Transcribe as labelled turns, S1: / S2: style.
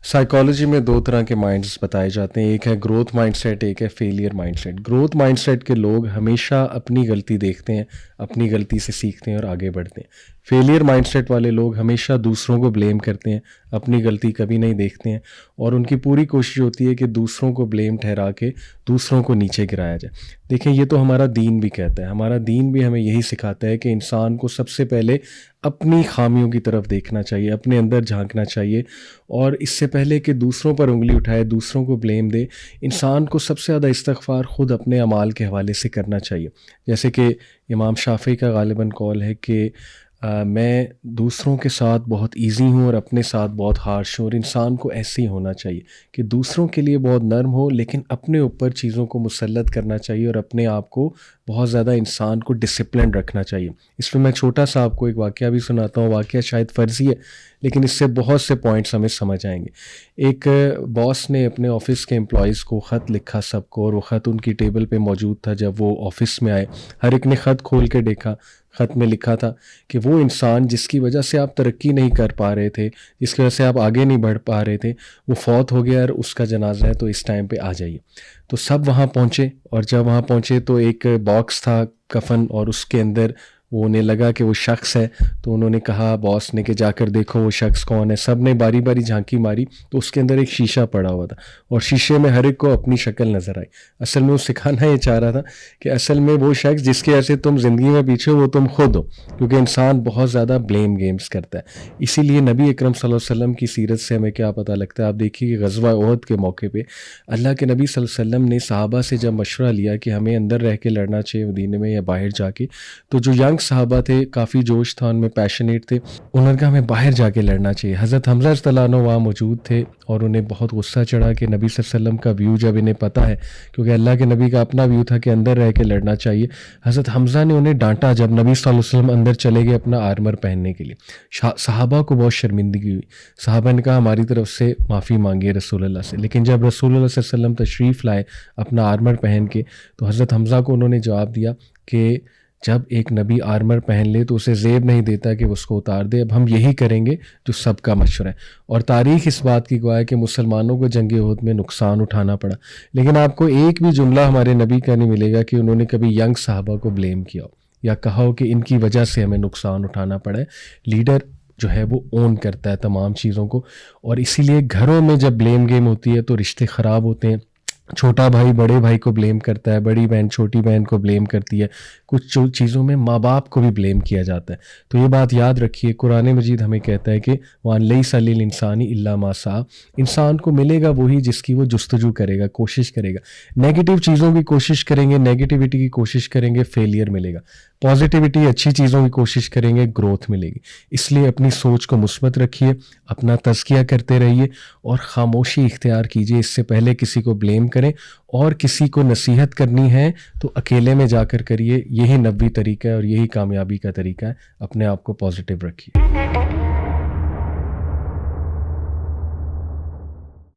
S1: Psychology में दो तरह के माइंड्स बताए जाते हैं, एक है ग्रोथ माइंडसेट, एक है फेलियर माइंडसेट। ग्रोथ माइंडसेट के लोग हमेशा अपनी गलती देखते हैं, अपनी गलती से सीखते हैं और आगे बढ़ते हैं। फेलियर माइंडसेट वाले लोग हमेशा दूसरों को ब्लेम करते हैं, अपनी गलती कभी नहीं देखते हैं और उनकी पूरी कोशिश होती है कि दूसरों को ब्लेम ठहरा के दूसरों को नीचे गिराया जाए। देखें, ये तो हमारा दीन भी कहता है, हमारा दीन भी हमें यही सिखाता है कि इंसान को सबसे पहले अपनी खामियों की तरफ देखना चाहिए, अपने अंदर झांकना चाहिए और इससे पहले कि दूसरों पर उंगली उठाए, दूसरों को ब्लेम दे, इंसान को सबसे ज़्यादा इस्तग़फ़ार ख़ुद अपने अमाल के हवाले से करना चाहिए। जैसे कि इमाम शाफ़ी का ग़ालिबन कौल है कि मैं दूसरों के साथ बहुत इजी हूँ और अपने साथ बहुत हार्श हूँ, और इंसान को ऐसे ही होना चाहिए कि दूसरों के लिए बहुत नरम हो लेकिन अपने ऊपर चीज़ों को मुसल्लत करना चाहिए और अपने आप को बहुत ज़्यादा इंसान को डिसिप्लिन रखना चाहिए। इसमें मैं छोटा सा आपको एक वाक़या भी सुनाता हूँ। वाक़या शायद फ़र्ज़ी है लेकिन इससे बहुत से पॉइंट्स हमें समझ आएंगे। एक बॉस ने अपने ऑफ़िस के एम्प्लॉइज़ को ख़त लिखा सबको, और वो ख़त उनकी टेबल पे मौजूद था। जब वो ऑफ़िस में आए, हर एक ने ख़त खोल के देखा। ख़त में लिखा था कि वो इंसान जिसकी वजह से आप तरक्की नहीं कर पा रहे थे, जिसकी वजह से आप आगे नहीं बढ़ पा रहे थे, वो फौत हो गया और उसका जनाजा है, तो इस टाइम पे आ जाइए। तो सब वहाँ पहुँचे, और जब वहाँ पहुँचे तो एक बॉक्स था कफन, और उसके अंदर वो उन्हें लगा कि वो शख्स है। तो उन्होंने कहा बॉस ने कि जाकर देखो वो शख्स कौन है। सब ने बारी बारी झांकी मारी तो उसके अंदर एक शीशा पड़ा हुआ था, और शीशे में हर एक को अपनी शक्ल नज़र आई। असल में वो सिखाना ये चाह रहा था कि असल में वो शख्स जिसके ऐसे तुम ज़िंदगी में पीछे हो वो तुम खुद हो, क्योंकि इंसान बहुत ज़्यादा ब्लेम गेम्स करता है। इसीलिए नबी अकरम सल्लल्लाहु अलैहि वसल्लम की सीरत से हमें क्या पता लगता है। आप देखिए कि ग़ज़वा उहद के मौके पर अल्लाह के नबी सल्लल्लाहु अलैहि वसल्लम ने सहाबा से जब मशवरा लिया कि हमें अंदर रह के लड़ना चाहिए मदीने में या बाहर जाके, तो जो यंग सहाबा थे, काफ़ी जोश था उनमें, पैशनेट थे, उन्होंने कहा हमें बाहर जाके लड़ना चाहिए। हज़रत हमज़ा रज़ियल्लाहु अन्हु वहाँ मौजूद थे और उन्हें बहुत गुस्सा चढ़ा कि नबी सल्लल्लाहु अलैहि वसल्लम का व्यू जब इन्हें पता है, क्योंकि अल्लाह के नबी का अपना व्यू था कि अंदर रह के लड़ना चाहिए। हज़रत हमज़ा ने उन्हें डांटा जब नबी सल्लल्लाहु अलैहि वसल्लम अंदर चले गए अपना आर्मर पहनने के लिए। सहाबा को बहुत शर्मिंदगी हुई। सहाबा ने कहा हमारी तरफ से माफ़ी मांगिए रसूलुल्लाह से। लेकिन जब रसूलुल्लाह सल्लल्लाहु अलैहि वसल्लम तशरीफ़ लाए अपना आर्मर पहन के, तो हज़रत हमज़ा को उन्होंने जवाब दिया कि जब एक नबी आर्मर पहन ले तो उसे ज़ेब नहीं देता कि उसको उतार दे। अब हम यही करेंगे जो सबका मशवरा है। और तारीख़ इस बात की गवाह है कि मुसलमानों को जंग उहद में नुकसान उठाना पड़ा, लेकिन आपको एक भी जुमला हमारे नबी का नहीं मिलेगा कि उन्होंने कभी यंग साहबा को ब्लेम किया हो या कहा हो कि इनकी वजह से हमें नुकसान उठाना पड़ा है। लीडर जो है वो ओन करता है तमाम चीज़ों को, और इसीलिए घरों में जब ब्लेम गेम होती है तो रिश्ते ख़राब होते हैं। छोटा भाई बड़े भाई को ब्लेम करता है, बड़ी बहन छोटी बहन को ब्लेम करती है, कुछ चीज़ों में माँ बाप को भी ब्लेम किया जाता है। तो ये बात याद रखिए, कुरान मजीद हमें कहता है कि वान लैसा लिल इंसानी इल्ला मा सा, इंसान को मिलेगा वही जिसकी वो जुस्तजू करेगा, कोशिश करेगा। नेगेटिव चीज़ों की कोशिश करेंगे, नेगेटिविटी की कोशिश करेंगे, फेलियर मिलेगा। पॉजिटिविटी, अच्छी चीज़ों की कोशिश करेंगे, ग्रोथ मिलेगी। इसलिए अपनी सोच को मुस्बत रखिए, अपना तज़किया करते रहिए और ख़ामोशी इख्तियार कीजिए। इससे पहले किसी को ब्लेम करें, और किसी को नसीहत करनी है तो अकेले में जाकर करिए। यही नबवी तरीका है और यही कामयाबी का तरीका है। अपने आप को पॉजिटिव रखिए।